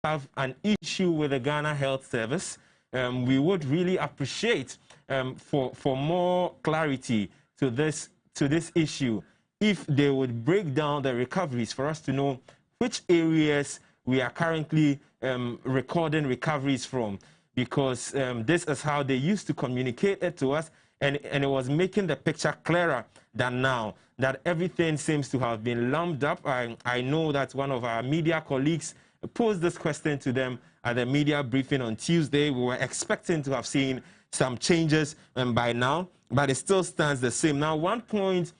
have an issue with the Ghana Health Service. We would really appreciate for more clarity to this issue, if they would break down the recoveries for us to know which areas we are currently recording recoveries from, because this is how they used to communicate it to us, and it was making the picture clearer than now, that everything seems to have been lumped up. I know that one of our media colleagues posed this question to them at the media briefing on Tuesday. We were expecting to have seen some changes by now, but it still stands the same. Now, one point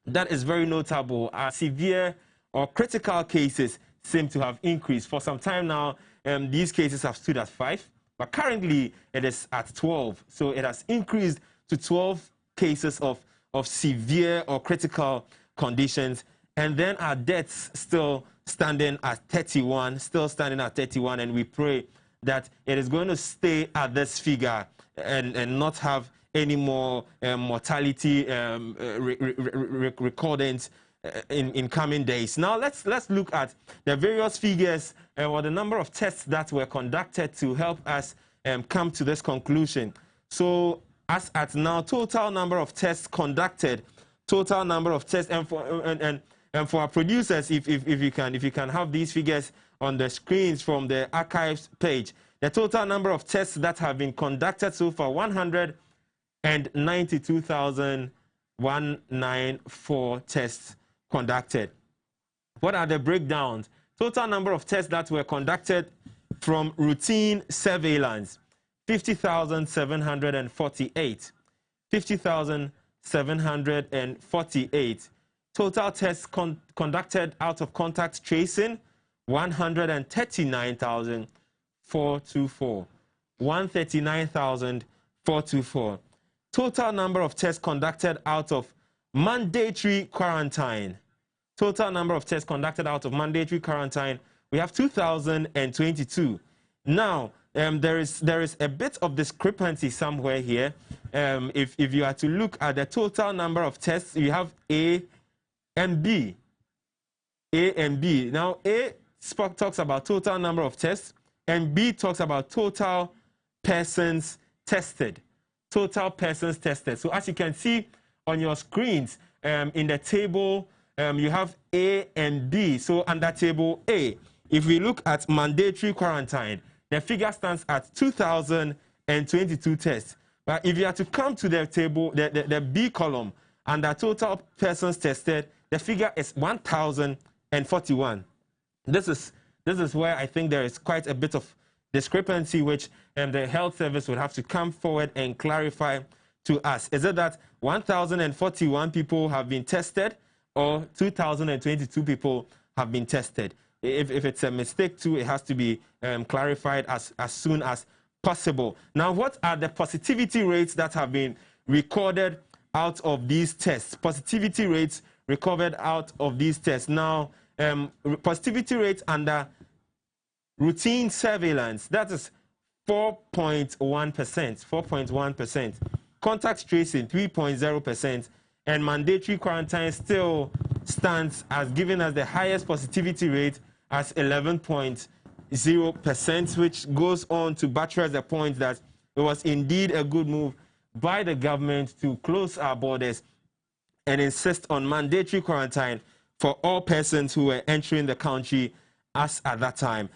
that is very notable are severe or critical cases seem to have increased. For some time now, these cases have stood at 5, but currently it is at 12. So it has increased to 12 cases of severe or critical conditions. And then our deaths still standing at 31, and we pray that it is going to stay at this figure and not have any more mortality recordings in coming days. Now let's look at the various figures or the number of tests that were conducted to help us come to this conclusion. So as at now, total number of tests conducted, and for our producers, if you can have these figures on the screens from the archives page, the total number of tests that have been conducted so far, 192,194 tests conducted. What are the breakdowns? Total number of tests that were conducted from routine surveillance, 50,748. 50,748. Total tests conducted out of contact tracing, 139,424. 139,424. Total number of tests conducted out of mandatory quarantine. Total number of tests conducted out of mandatory quarantine, we have 2,022. Now, there is a bit of discrepancy somewhere here. If you are to look at the total number of tests, you have A and B. A and B. Now, A talks about total number of tests, and B talks about total persons tested. Total persons tested. So as you can see on your screens, in the table, you have A and B. So under table A, if we look at mandatory quarantine, the figure stands at 2,022 tests. But if you are to come to the table, the B column, under total persons tested, the figure is 1,041. This is where I think there is quite a bit of discrepancy, which the health service would have to come forward and clarify to us. Is it that 1,041 people have been tested, or 2,022 people have been tested? If it's a mistake too, it has to be clarified as soon as possible. Now, what are the positivity rates that have been recorded out of these tests? Positivity rates recovered out of these tests. Now, positivity rates under routine surveillance, that is 4.1%. 4.1%. Contact tracing, 3.0%. And mandatory quarantine still stands as giving us the highest positivity rate as 11.0%, which goes on to buttress the point that it was indeed a good move by the government to close our borders and insist on mandatory quarantine for all persons who were entering the country as at that time.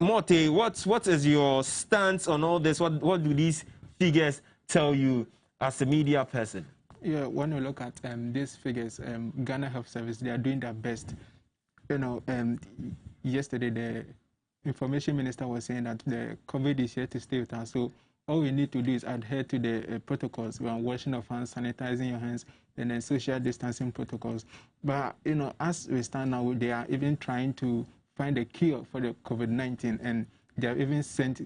Morte, what is your stance on all this? What do these figures tell you as a media person? Yeah, when you look at these figures, Ghana Health Service, they are doing their best. You know, yesterday the information minister was saying that the COVID is here to stay with us. So all we need to do is adhere to the protocols, washing of hands, sanitizing your hands, and then social distancing protocols. But, you know, as we stand now, they are even trying to find a cure for the COVID-19, and they have even sent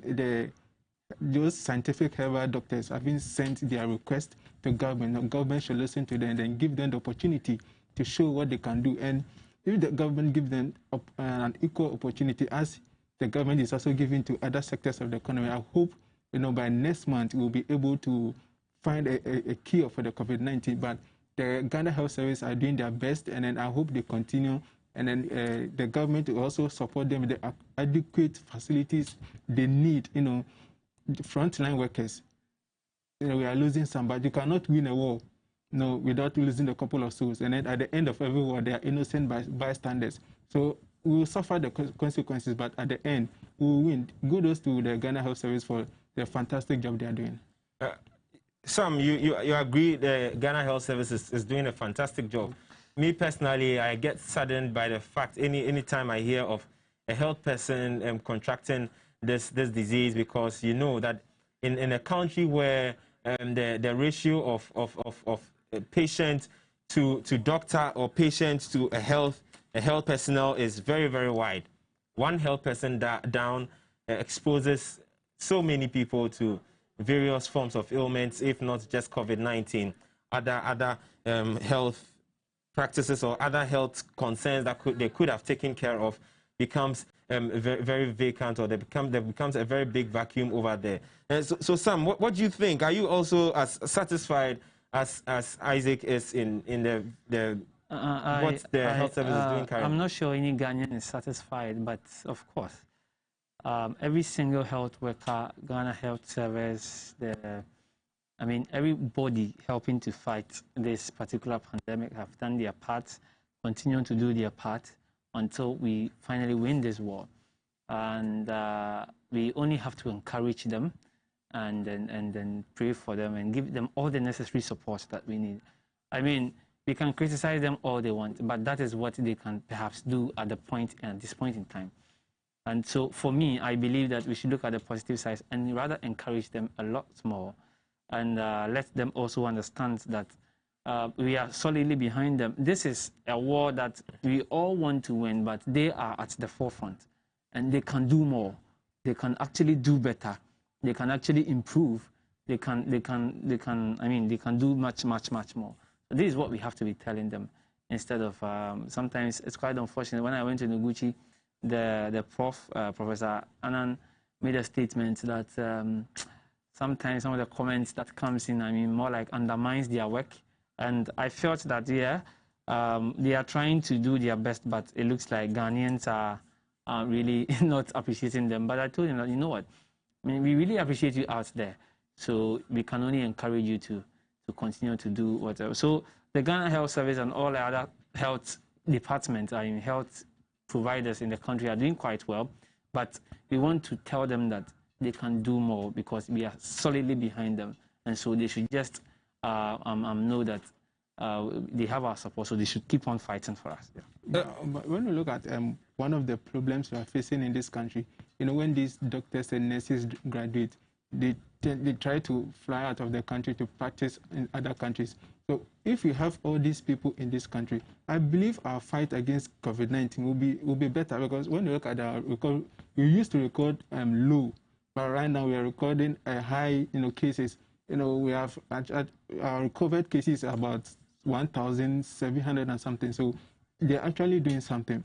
those scientific herbal doctors have been sent their request to government. The government should listen to them and then give them the opportunity to show what they can do. And if the government gives them an equal opportunity as the government is also giving to other sectors of the economy, I hope, you know, by next month we'll be able to find a cure for the COVID-19. But the Ghana Health Service are doing their best, and then I hope they continue and then the government will also support them with the adequate facilities they need. The frontline workers. We are losing some, but you cannot win a war, without losing a couple of souls. And then at the end of every war, they are innocent bystanders. So we will suffer the consequences, but at the end, we will win. Kudos to the Ghana Health Service for the fantastic job they are doing. Sam, you agree the Ghana Health Service is doing a fantastic job. Me personally, I get saddened by the fact any time I hear of a health person contracting this disease, because you know that in a country where the ratio of patient to doctor or patient to a health personnel is very, very wide. One health person down exposes so many people to various forms of ailments, if not just COVID-19, other health practices or other health concerns that they could have taken care of becomes very, very vacant, or there becomes a very big vacuum over there. So Sam, what do you think? Are you also as satisfied as Isaac is in what the health service is doing currently? I'm not sure any Ghanaian is satisfied, but of course, every single health worker, Ghana Health Service, everybody helping to fight this particular pandemic have done their part, continue to do their part until we finally win this war. And we only have to encourage them and then pray for them and give them all the necessary support that we need. I mean, we can criticize them all they want, but that is what they can perhaps do at this point in time. And so for me, I believe that we should look at the positive side and rather encourage them a lot more, and let them also understand that we are solidly behind them. This is a war that we all want to win, but they are at the forefront, and they can do more. They can actually do better. They can actually improve. They can do much more. So this is what we have to be telling them, instead of sometimes it's quite unfortunate. When I went to Noguchi, the Professor Annan made a statement that sometimes some of the comments that comes in, more like undermines their work. And I felt that, they are trying to do their best, but it looks like Ghanaians are really not appreciating them. But I told him that, you know what, we really appreciate you out there. So we can only encourage you to continue to do whatever. So the Ghana Health Service and all the other health departments, health providers in the country are doing quite well. But we want to tell them that they can do more, because we are solidly behind them. And so they should just know that they have our support, so they should keep on fighting for us. But when we look at one of the problems we are facing in this country, when these doctors and nurses graduate, they try to fly out of the country to practice in other countries. So if we have all these people in this country, I believe our fight against COVID-19 will be better, because when we look at our record, we used to record low, but right now we are recording a high cases. We have our recovered cases about 1,700 and something. So they're actually doing something.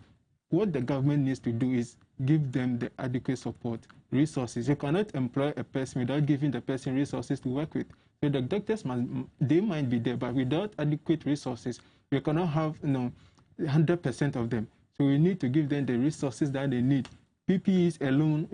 What the government needs to do is give them the adequate support, resources. You cannot employ a person without giving the person resources to work with. So the doctors they might be there, but without adequate resources, we cannot have 100% of them. So we need to give them the resources that they need. PPEs alone,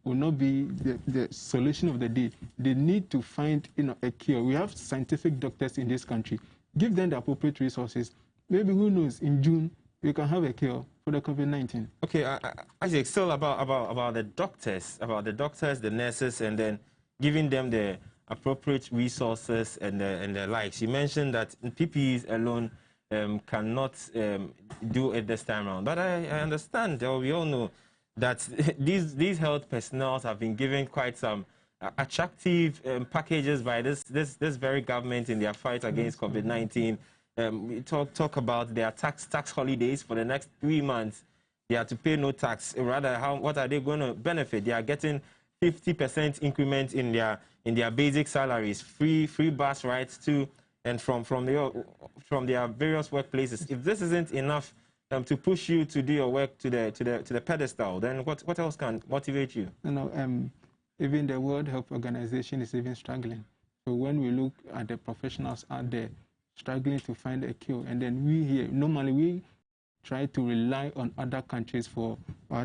will not be the solution of the day. They need to find, a cure. We have scientific doctors in this country. Give them the appropriate resources. Maybe, who knows, in June, we can have a cure for the COVID-19. Okay, Isaac, still about the doctors, the nurses, and then giving them the appropriate resources and the likes. You mentioned that PPEs alone cannot do it this time around. But I understand, or we all know, that these health personnel have been given quite some attractive packages by this very government in their fight against COVID-19. We talk about their tax holidays for the next 3 months. They are to pay no tax. Rather, what are they going to benefit? They are getting 50% increment in their basic salaries, free bus rides to and from their various workplaces. If this isn't enough to push you to do your work to the pedestal, then what else can motivate you? Even the World Health Organization is even struggling. So when we look at the professionals out there struggling to find a cure, and then we here, normally we try to rely on other countries for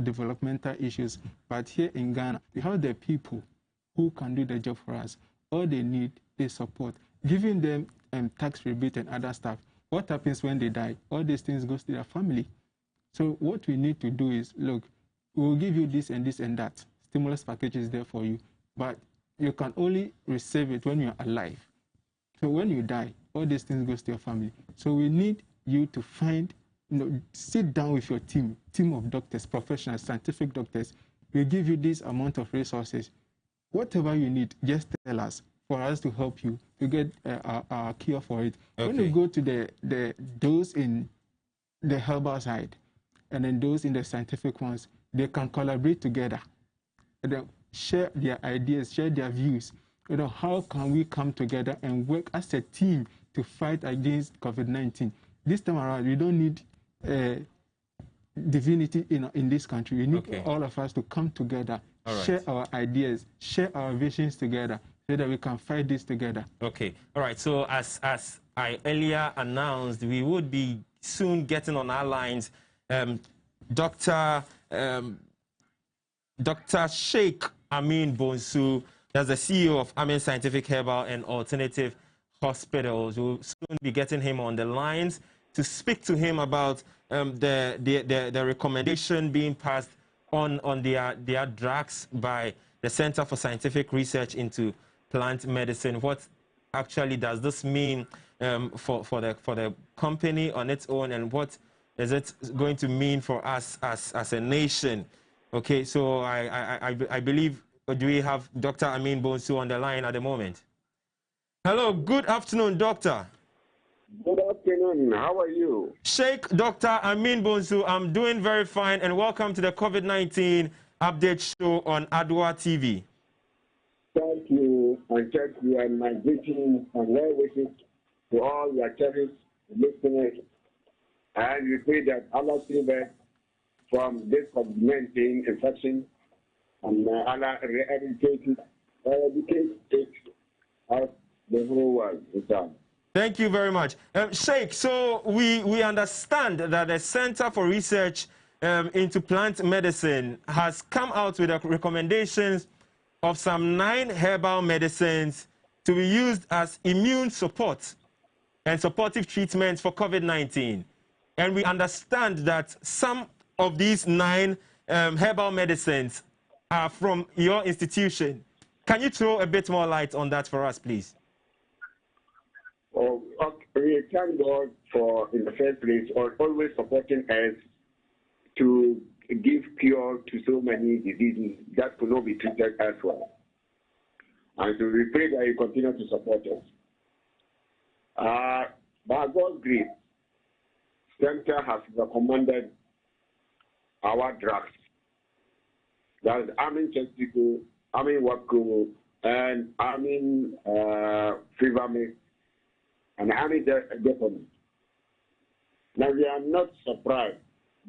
developmental issues. But here in Ghana, we have the people who can do the job for us. All they need is support. Giving them tax rebate and other stuff. What happens when they die? All these things goes to their family. So what we need to do is, look, we'll give you this and this and that. Stimulus package is there for you. But you can only receive it when you're alive. So when you die, all these things goes to your family. So we need you to find, sit down with your team of doctors, professionals, scientific doctors. We give you this amount of resources. Whatever you need, just tell us for us to help you to get a cure for it. Okay. When you go to those in the herbal side and then those in the scientific ones, they can collaborate together and then share their ideas, share their views. How can we come together and work as a team to fight against COVID-19? This time around, we don't need divinity in this country. We need all of us to come together, share our ideas, share our visions together, so that we can fight this together. Okay. All right. So as I earlier announced, we would be soon getting on our lines Dr. Sheikh Amin Bonsu, that's the CEO of Amin Scientific Herbal and Alternative Hospitals. We'll soon be getting him on the lines to speak to him about the recommendation being passed on their drugs by the Center for Scientific Research into Plant Medicine. What actually does this mean for the company on its own, and what is it going to mean for us as a nation? Okay, so I believe, do we have Dr. Amin Bonsu on the line at the moment? Hello, good afternoon, doctor. Good afternoon, how are you? Sheikh Dr. Amin Bonsu, I'm doing very fine, and welcome to the COVID-19 update show on Adoatv. Thank you, and my greetings and well wishes to all your cherished listeners. And we pray that Allah save us from this COVID-19 infection and Allah eradicate it out the whole world. Thank you very much. Sheikh, so we understand that the Center for Research into Plant Medicine has come out with recommendations of some 9 herbal medicines to be used as immune support and supportive treatments for COVID-19. And we understand that some of these 9 herbal medicines are from your institution. Can you throw a bit more light on that for us, please? Oh, okay. We thank God for, in the first place, always supporting us to give cure to so many diseases that could not be treated as well. And so we pray that you continue to support us. By God's grace, Center has recommended our drugs. That is Amin Chestico, Amin Wako, and Amin Fever Mix, and Amin Deposit. Now we are not surprised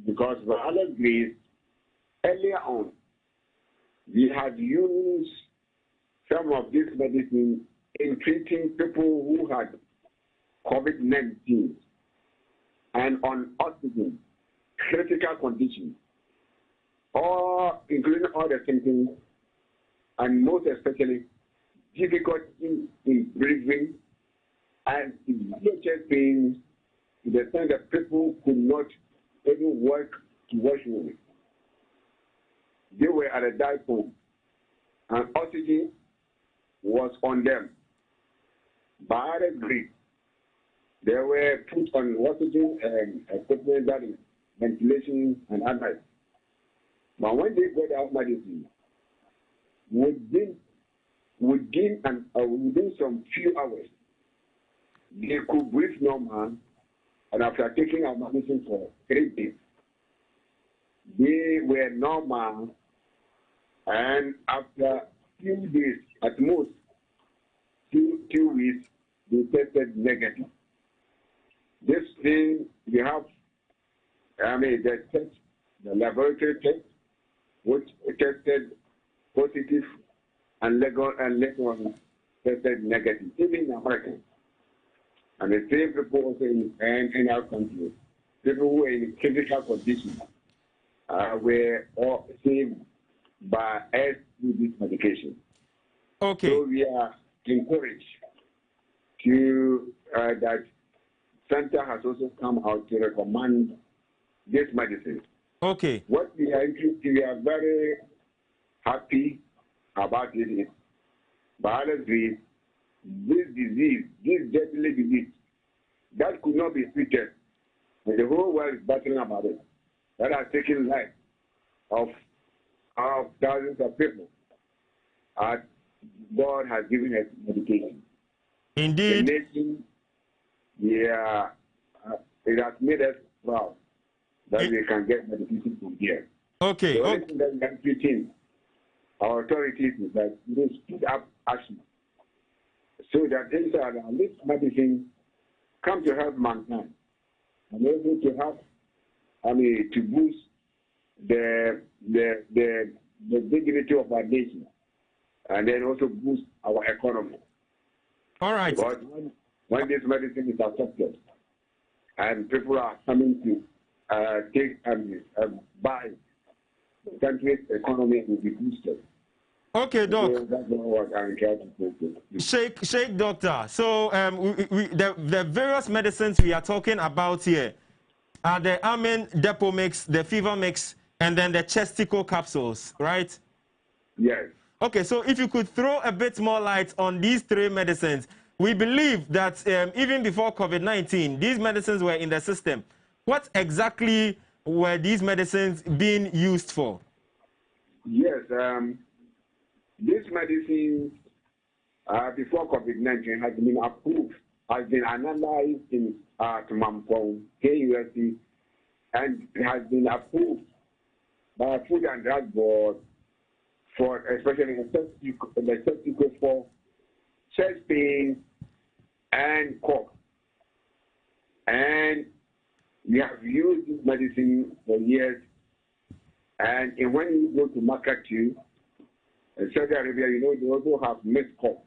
because by Allah's grace, earlier on, we had used some of this medicine in treating people who had COVID-19 and on oxygen, critical conditions, or including all the symptoms, and most especially difficulty in breathing and chest pains, to the extent that people could not even work to wash away. They were at a die point, and oxygen was on them. By the grace, they were put on oxygen and equipment, that is ventilation and others. But when they got out medicine, within some few hours, they could breathe normal, and after taking our medicine for 3 days, they were normal, and after few days, at most 2 weeks, they tested negative. This thing, we have, the test, the laboratory test, which tested positive, and later on tested negative, even in America. And the same people also in our country. people who are in critical condition were all saved by us through this medication. Okay. So we are encouraged to that Center has also come out to recommend this medicine. Okay. What we are interested, we are very happy about it is, biology, this disease, this deadly disease, that could not be treated, and the whole world is battling about it. That has taken life of thousands of people. God has given us medication. Indeed. The nation, it has made us proud that we can get medication from here. Okay. The only thing that we can treat our authorities is that they speed up action so that inside this medicine come to help mankind and able to help, to boost the dignity of our nation and then also boost our economy. All right. Because when this medicine is accepted and people are coming to take and buy, the country's economy will be boosted. Okay, Doc. So that's what I'm trying to say. Shake, Doctor. So the various medicines we are talking about here are the Amen Depot mix, the fever mix, and then the Chestico capsules, right? Yes. Okay, so if you could throw a bit more light on these three medicines. We believe that even before COVID-19, these medicines were in the system. What exactly were these medicines being used for? Yes, this medicine before COVID-19 has been approved, has been analyzed in Mampong, KUSC, and has been approved by Food and Drug Board for especially the Chestico for chest pain and cough. And we have used this medicine for years. And when you go to market too, in Saudi Arabia, they also have mixed cough.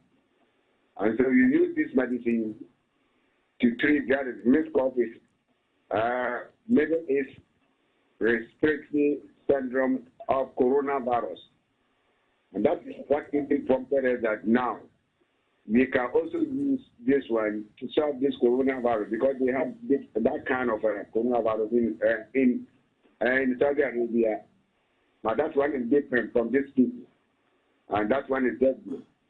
And so you use this medicine to treat that. Mixed cough is Middle East respiratory syndrome of coronavirus. And that is what it prompted us that now we can also use this one to solve this coronavirus because they have that kind of coronavirus in Saudi Arabia. Now that one is different from this people, and that one is deadly.